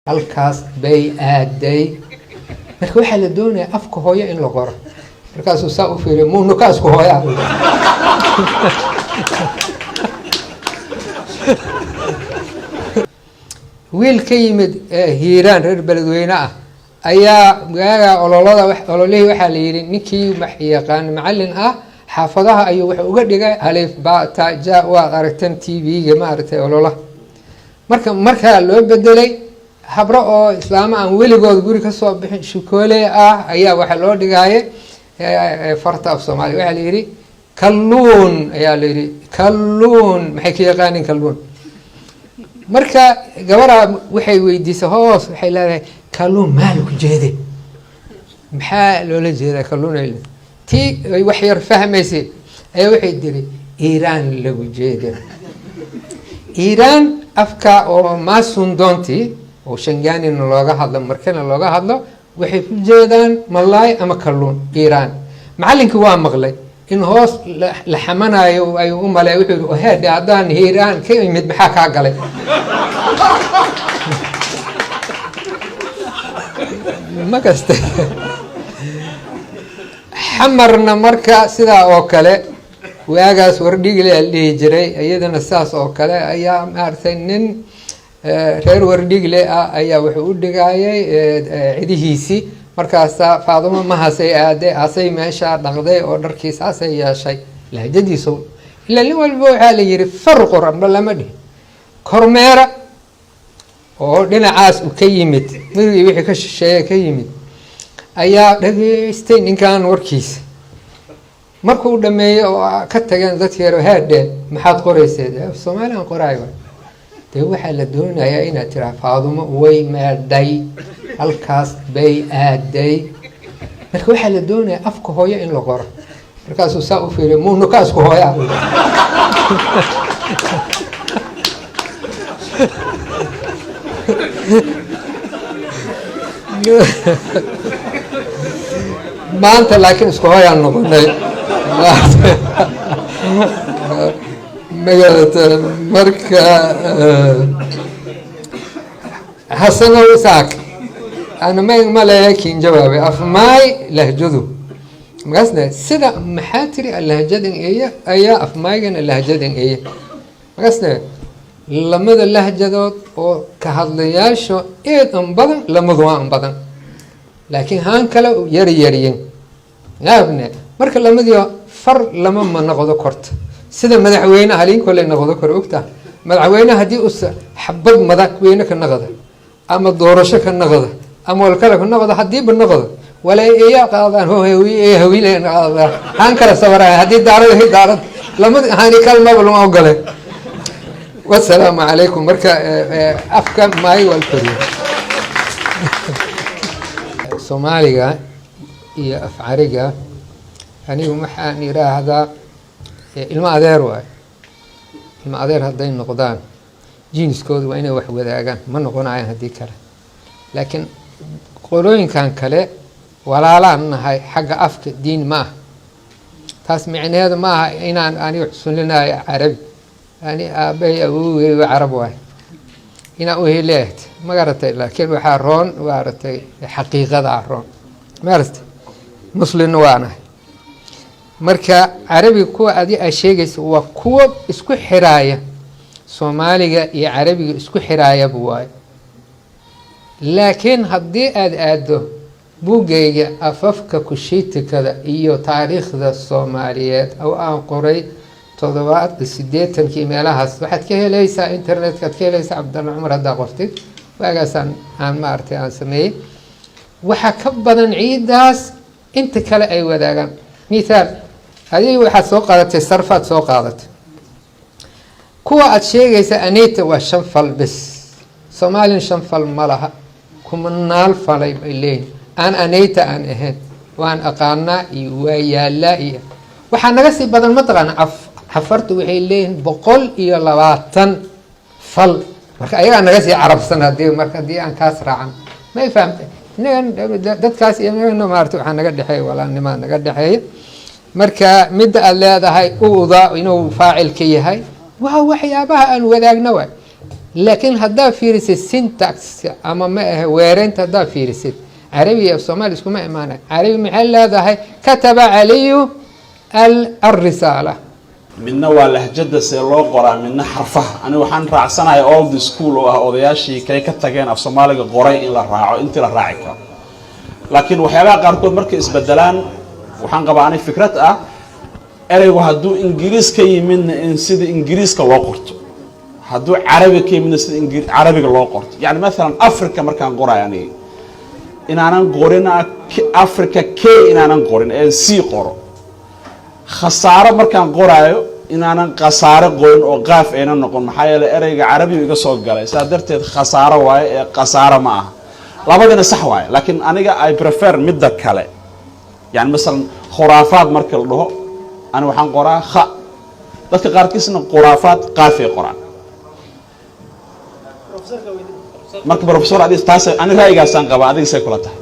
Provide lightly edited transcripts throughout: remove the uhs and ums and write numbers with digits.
halkaas bay aaday marka waxaa la doonayaa afka hooyo in la qoro markaasuu saa u fiiriy muu nukaasku hooyaa wiil ka yimid hiiraan reer beledweyne ah ayaa magaaga ololihii waxaa la yidhi ninkii yaqaan macalin ah xaafadaha ayuu wuxuu uga dhigay alif ba ta ja waad aragtan t v-ga maaragtay ololaha markaa loo bedelay habro oo islaamo aan weligood guri kasoo bixin shukoole ah ayaa waxaa loo dhigaaye farta af soomaaliya waxaa la yidhi kalluun ayaa la yidhi kalluun maxay ka yaqaanin kalluun marka gabaraa waxay weydiisay hoos waxay leedahay kalluun maal ku jeede maxaa loola jeedaa kalluun tii wax yar fahmaysay ayaa waxay tiri iiraan lagu jeeda iiraan afka oo maasun doontii oo shangaanina looga hadlo markana looga hadlo waxay ku jeedaan malaay ama kalluun iiraan macallinkii waa maqlay in hoos la xamanayo ayuu u malay wuxuu yidhi heedhe haddaan hiiraan ka imid maxaa kaa galay ma kaste xamarna marka sidaa oo kale waagaas wardhigle la dhihi jiray iyadana saas oo kale ayaa maaragtay nin reer wardhigle ah ayaa wuxuu u dhigayay cidihiisii markaasaa faadumo mahasay aaday asay meeshaa dhaqday oo dharkiis asay yeeshay lahjadiisa ilaa nin walba waxaa la yihi far qorandho lama dhihi kormeera oo dhinacaas u ka yimid midii wixii ka shisheeye ka yimid ayaa dhageystay ninkan warkiisa markuu dhameeyey oo ka tageen dadkii yar haadheen maxaad qorayseed soomaalian qoraayo dee waxaa la doonayaa inaad tiraa faadumo way meedhay halkaas bay aaday marka waxaa la doonayaa afka hooyo in la qoro markaasuu saa u fiiriy muu nukaasku hooyaa maanta laakiin isku hooyaan noqonay magarata marka hasano isaaq ana ma leeyakin jawaabay afmaay lahjadu markaasna sida maxaa tiri lahjadan eeya ayaa afmaaygana lahjadan eeya markaasna lamada lahjadood oo ka hadlayaasho eed an badan lamadu waa an badan laakiin haan kale yaryaryin yaabne marka lamadii far lama ma noqdo korta sida madaxweyne halin kale noqdo kor ogta madaxweyne hadii uu xabad madaxweyne ka noqdo ama doorasho ka noqdo ama wal kale ka noqdo hadii ba noqdo wala ay qaadaan hawiyeen qaadaan haan kale sawaraa hadii daarad lamada haani kalma lama ogole والسلام عليكم مركا أفكار ماي والفريق سوماليا هي أفعارية يعني ومحاني راه هذا المعذير واي المعذير هذين نقدان جينس كود وين وح وذاقان ما نقول عين هدي كله لكن قولين كان كله ولا لا هاي حق أفك دين ما تسمعني هذا ما إن أنا يحسن لنا عربي يعني أبي أبوي وعرب واحد هنا أوه ليت ما قرأت لكن وحارون وقرأت حقيقة عرون ما قرأت مسلم وانا مركا عربي كو أدي أشيء وكو اسكو حراية سومالي يا عربي اسكو حراية بواي لكن هدي أدو بوجي أففك كشيت كذا إيو تاريخ ذا الصوماليات أو أن قري تضوات السديتن كيميلهاس waxaad ka helaysaa internetka ka helaysaa Cabdalla Umar hada qortid waagasan aan maartay aan sameeyay waxa ka badan ciidaas inta kale ay wadaagaan misaal hadii waxaad soo qaadatay sarfaad soo qaadatay kuwa aad sheegaysa anita waa shan fal bis Soomaalian shan fal malaha kuma naal falay ileen aan anita aan ahayn waan aqaana iyo waayala iyo waxa naga si badan ma taqaan حفرت وحيلين بقول إيا لواتن فل مركا أيها نغسي عرب سنة دي مركا دي أن كاسر عن ما يفهمت داد كاسي إنه مارتو حان نقد حي ولا نما نقد حي مركا مدى اللي هذا هاي أوضا إنه فاعل كي هاي وهو وحيابها أن وذاك نوع لكن هدا فيرسد سينتاكس أما ما ويرنت هدا فيرسد عربي أو سومالي اسمه ما إمانة عربي محل هذا هي كتب علي الرسالة midna waa lahjada see loo qoraa midna xarfaha aniga waxaan raacsanahay old school oo ah odayaashii kay ka tageen af Soomaaliga qoray in la raaco intii la raaci karo laakiin waxyaabaha qaarkood markay isbedelaan waxaan qabaa ani fikrad ah ereygu hadduu ingiriis ka yimidna in sida ingiriiska loo qorto hadduu carabi ka yimidna sida carabiga loo qorto yani maalan Afrika markaan qorayo aniga inaanan qorin Afrika k inaanan qorin ee c qoro khasaaro markaan qoraayo inaanan khasaaro qorin oo qaaf ayna noqon maxaa yeelay ereyga carabiga iga soo galay saa darteed khasaaro waaye ee khasaaro ma aha labadana sax waaye laakiin aniga I prefer midda kale yani mesela khuraafaad marka la dhaho ani waxaan qoraa kha dadka qaarkiisna khuraafaad qaaf ay qoraan marka professor adis taas ani raayigaasan qaba adiga say kula tahay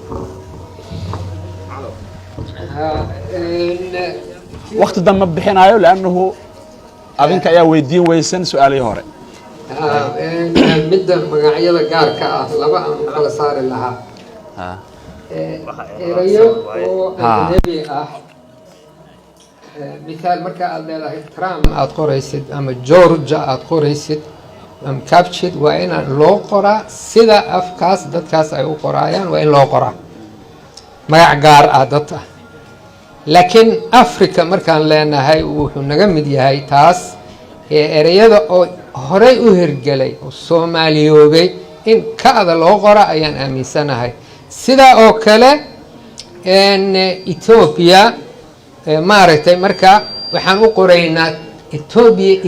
وقت دم بحنايو لأنه أبينك يا ويدين ويسن سؤالي هوري مدة مقاعية قاركة لبا على صار لها ريو نبي مثال مركا الله ترام أتقريسد أما جورجا أتقريسد أم كابتشد وإن لو قرا سيدا أفكاس دتكاس أيو قرايان وإن لو قرا مقاع قار أدتا لكن أفريقيا مركان لنا هاي ونجمد هاي تاس ereyada oo horey u hirgalay oo Soomaaliyoobay in kaada loo qoro ayaan aaminsanahay sida oo kale Ethiopia maaragtay marka waxaan u qoraynaa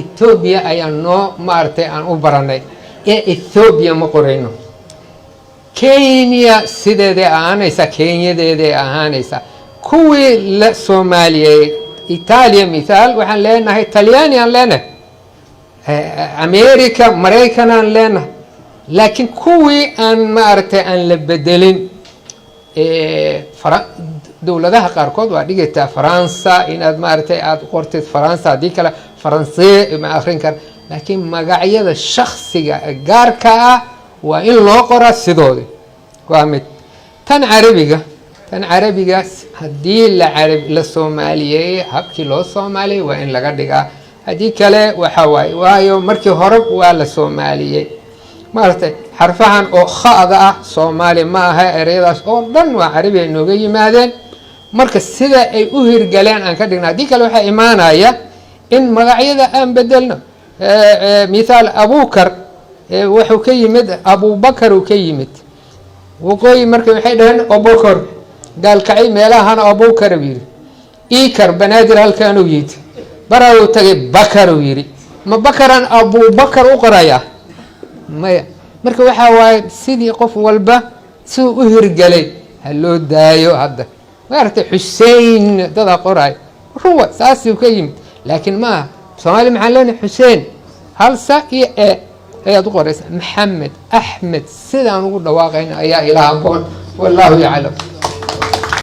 Ethiopia ayaan noo maaragtay aan u baranay Ethiopia ma qorayno Kenya sideeda ahaanaysa Kenyadeeda ahaanaysa kuwii la Soomaaliyeey Italia مثال waxaan leenahay Talyaani aan leenahay America Mareykan aan leenahay laakiin kuwii aan maaragtay aan la bedelin dawladaha qaarkood waa dhigaytaa Faransa inaad maaragtay aad qortid Faransa hadii kale Faransii ma akhrin kar laakiin magacyada shakhsiga gaarka ah waa in loo qoraa sidooda waa mid tan Carabiga haddii la Soomaaliyeey habkii loo Soomaaliyeey waa in laga dhigaa haddii kale waxa waayo markii hore waa la Soomaaliyeey maartay xarfahan oo khaada ah Soomaali ma aha ereyadaas oo dhan waa Carabi ay nooga yimaadeen marka sida ay u hirgaleen aan ka dhignaa haddii kale waxa imaanaya in magacyada aan bedelno misaal Abubakar wuxuu ka yimid Abubakar uu ka yimid waqooyi markay waxay dhahaan Abubakar قال كعي ميلها أنا أبو كربير إيكر بنادر هالكانوا يد براو تجي بكر ويري ما بكران أبو بكر أقرايا ما مركب وحواي سيدي قف والبا سو هرجلي هلو دايو هذا وعرفت حسين ده قراي هو ساسي وكيم لكن ما صومالي محلون حسين هل ساقي يا دكتور محمد أحمد سيدان نقول واقعين يا إله والله يعلم